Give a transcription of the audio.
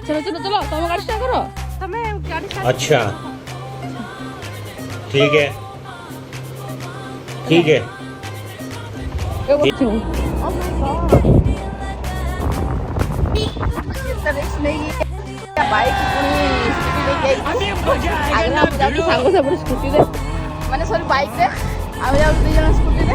चलो चलो चलो तुम गाड़ी स्टार्ट करो तुम्हें गाड़ी स्टार्ट अच्छा ठीक है ठीक है स्कूटी दे मैंने सॉरी बाइक दे स्कूटी दे